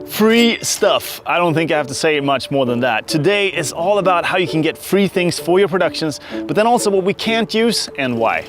Free stuff. I don't think I have to say much more than that. Today is all about how you can get free things for your productions, but then also what we can't use and why.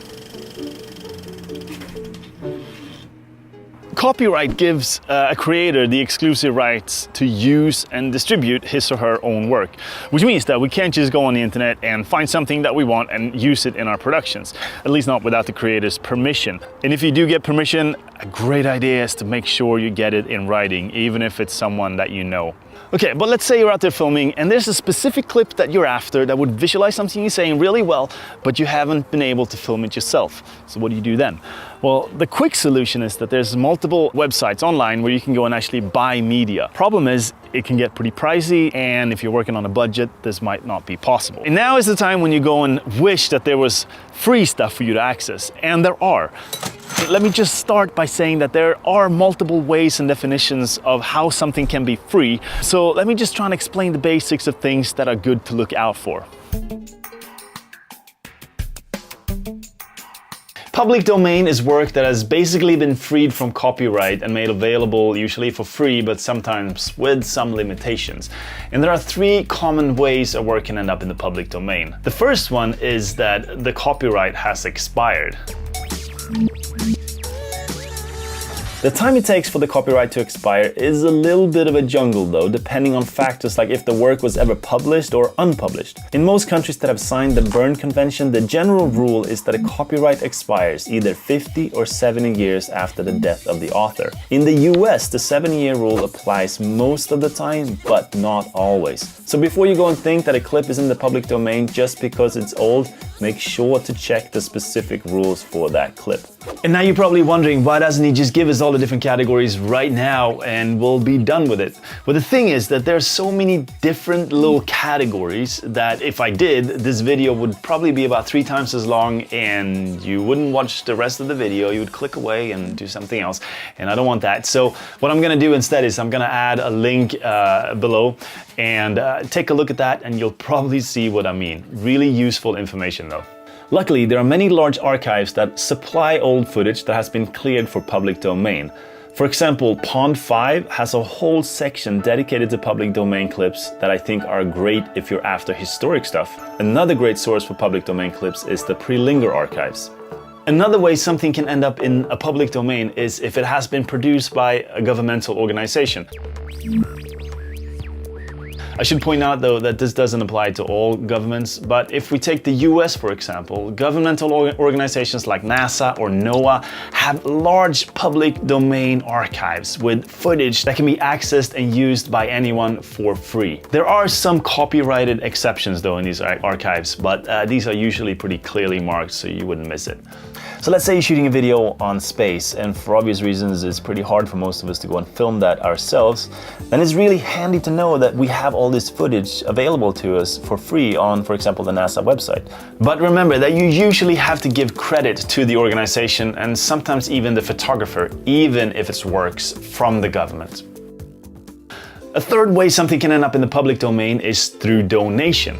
Copyright gives a creator the exclusive rights to use and distribute his or her own work, which means that we can't just go on the internet and find something that we want and use it in our productions, at least not without the creator's permission. And if you do get permission, a great idea is to make sure you get it in writing, even if it's someone that you know. Okay, but let's say you're out there filming and there's a specific clip that you're after that would visualize something you're saying really well, but you haven't been able to film it yourself. So what do you do then? Well, the quick solution is that there's multiple websites online where you can go and actually buy media. Problem is, it can get pretty pricey, and if you're working on a budget, this might not be possible. And now is the time when you go and wish that there was free stuff for you to access, and there are. Let me just start by saying that there are multiple ways and definitions of how something can be free. So let me just try and explain the basics of things that are good to look out for. Public domain is work that has basically been freed from copyright and made available usually for free, but sometimes with some limitations. And there are three common ways a work can end up in the public domain. The first one is that the copyright has expired. The time it takes for the copyright to expire is a little bit of a jungle though, depending on factors like if the work was ever published or unpublished. In most countries that have signed the Berne Convention, the general rule is that a copyright expires either 50 or 70 years after the death of the author. In the US, the 7-year rule applies most of the time, but not always. So before you go and think that a clip is in the public domain just because it's old, make sure to check the specific rules for that clip. And now you're probably wondering, why doesn't he just give us all the different categories right now and we'll be done with it? Well, the thing is that there's so many different little categories that if I did, this video would probably be about 3 times as long and you wouldn't watch the rest of the video. You would click away and do something else, and I don't want that. So what I'm gonna do instead is I'm gonna add a link below and take a look at that, and you'll probably see what I mean. Really useful information though. Luckily, there are many large archives that supply old footage that has been cleared for public domain. For example, Pond5 has a whole section dedicated to public domain clips that I think are great if you're after historic stuff. Another great source for public domain clips is the Prelinger archives. Another way something can end up in a public domain is if it has been produced by a governmental organization. I should point out though that this doesn't apply to all governments, but if we take the US for example, governmental organizations like NASA or NOAA have large public domain archives with footage that can be accessed and used by anyone for free. There are some copyrighted exceptions though in these archives, but these are usually pretty clearly marked so you wouldn't miss it. So let's say you're shooting a video on space, and for obvious reasons it's pretty hard for most of us to go and film that ourselves. Then it's really handy to know that we have all this footage available to us for free on, for example, the NASA website. But remember that you usually have to give credit to the organization and sometimes even the photographer, even if it's works from the government. A third way something can end up in the public domain is through donation.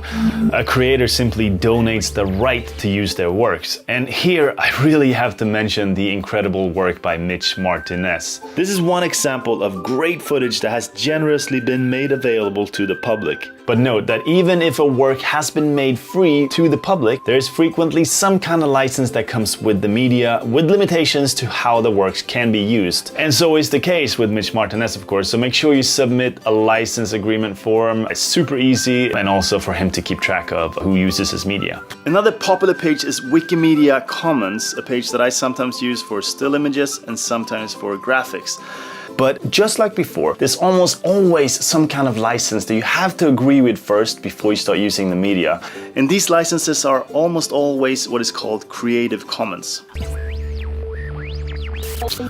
A creator simply donates the right to use their works. And here I really have to mention the incredible work by Mitch Martinez. This is one example of great footage that has generously been made available to the public. But note that even if a work has been made free to the public, there is frequently some kind of license that comes with the media, with limitations to how the works can be used. And so is the case with Mitch Martinez, of course, so make sure you submit a license agreement form. It's super easy, and also for him to keep track of who uses his media. Another popular page is Wikimedia Commons, a page that I sometimes use for still images and sometimes for graphics. But just like before, there's almost always some kind of license that you have to agree with first before you start using the media. And these licenses are almost always what is called Creative Commons.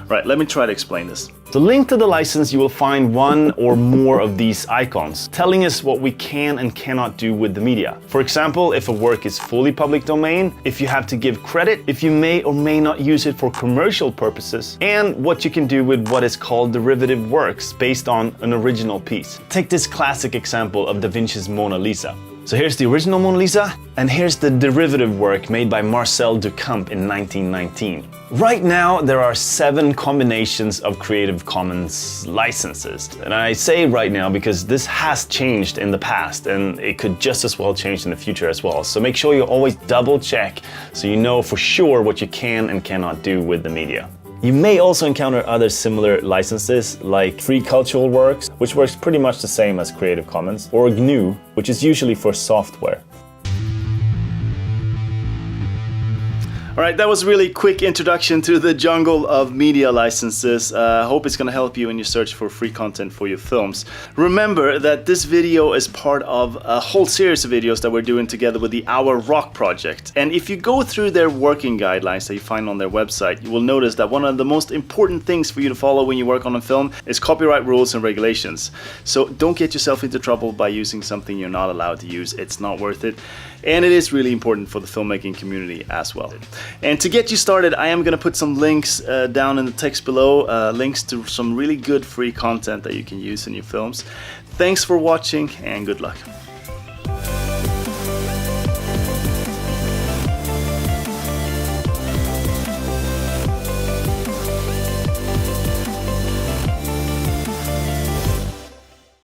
Right, let me try to explain this. So linked to the license, you will find one or more of these icons, telling us what we can and cannot do with the media. For example, if a work is fully public domain, if you have to give credit, if you may or may not use it for commercial purposes, and what you can do with what is called derivative works based on an original piece. Take this classic example of Da Vinci's Mona Lisa. So here's the original Mona Lisa, and here's the derivative work made by Marcel Duchamp in 1919. Right now, there are 7 combinations of Creative Commons licenses. And I say right now because this has changed in the past, and it could just as well change in the future as well. So make sure you always double check so you know for sure what you can and cannot do with the media. You may also encounter other similar licenses like Free Cultural Works, which works pretty much the same as Creative Commons, or GNU, which is usually for software. All right, that was a really quick introduction to the jungle of media licenses. I hope it's going to help you in your search for free content for your films. Remember that this video is part of a whole series of videos that we're doing together with the Our Rock project. And if you go through their working guidelines that you find on their website, you will notice that one of the most important things for you to follow when you work on a film is copyright rules and regulations. So don't get yourself into trouble by using something you're not allowed to use. It's not worth it. And it is really important for the filmmaking community as well. And to get you started, I am going to put some links down in the text below, links to some really good free content that you can use in your films. Thanks for watching and good luck.